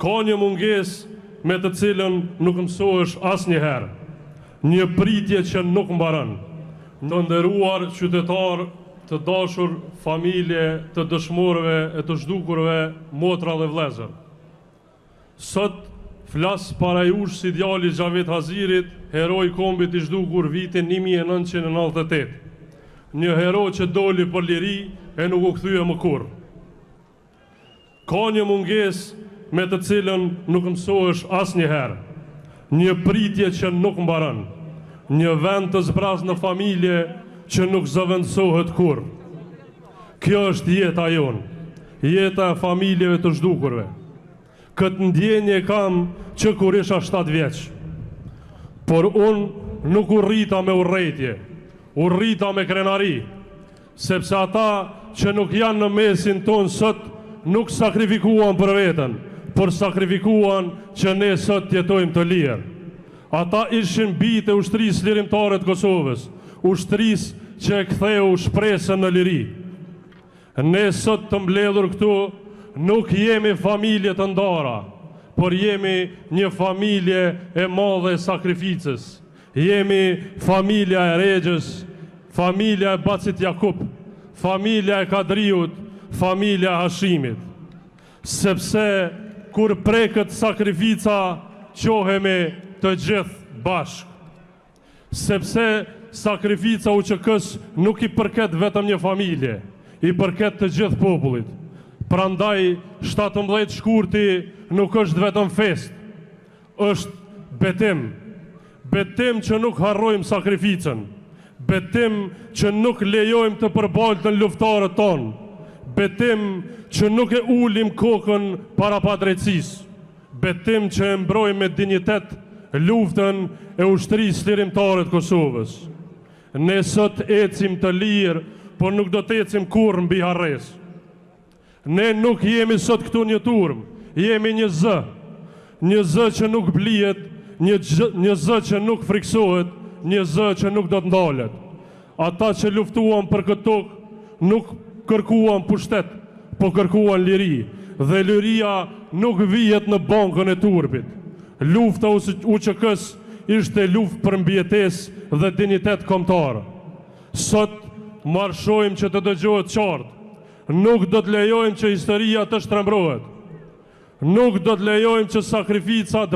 Ka një mungesë me të cilën nuk mësohesh asnjëherë, një pritje që nuk mbaron. Të nderuar qytetar, të dashur familje të dëshmorëve e të zhdukurve, motra dhe vëllezër. Sot flas para jush si djali Xhavet Hazirit, heroi i kombit i zhdukur vitin 1998. Një hero që doli për liri e nuk u kthye më kurrë. Ka një mungesë me të cilën nuk mësohesh asnjëherë, një pritje që nuk mbaron, një vend të zbraz në familje që nuk zëvendësohet kurrë. Kjo është jeta jonë, jeta e familjeve të zhdukurve. Këtë ndjenje kam që kur isha 7 vjeç. Por unë nuk u rrita me urrëtie, u rrita me krenari, sepse ata që nuk janë në mesin tonë sot nuk sakrifikuan për veten, por sakrifikuan që ne sot jetojmë të lirë. Ata ishin bijtë e ushtrisë lirimtare të Kosovës, ushtrisë që e ktheu shpresën në liri. Ne sot të mbledhur këtu nuk jemi familje të ndara, por jemi një familje e madhe e sakrificës. Jemi familja e Regjës, familja e Bacit Jakub, familja e Kadriut, familja e Hashimit. Sepse kur preket sakrifica, qohemi të gjithë bashkë. Sepse sakrifica UÇK-s nuk i përket vetëm një familje, i përket të gjithë popullit. Prandaj 17 shkurti nuk është vetëm fest, është betim. Betim që nuk harrojmë sakrificën, betim që nuk lejojmë të përbaltën luftarët tonë, betim që nuk e ulim kokën para padrejtësisë, betim që e mbrojmë me dinjitet luftën e ushtrisë lirimtare të Kosovës. Ne sot ecim të lirë, por nuk do të ecim kurrë mbi harresë. Ne nuk jemi sot këtu një turm, jemi një zë që nuk blihet, një zë që nuk friksohet, një zë që nuk do të ndalet. Ata që luftuan për këtë tokë nuk kërkuan pushtet, po kërkuan liri, dhe liria nuk vihet në bankën e turpit. Lufta UÇK-s ishte luftë për mbijetesë dhe dinjitet kombëtar. Sot marshojmë që të dëgjohet qartë. Nuk do të lejojmë që historia të shtrembrohet. Nuk do të lejojmë që sakrificat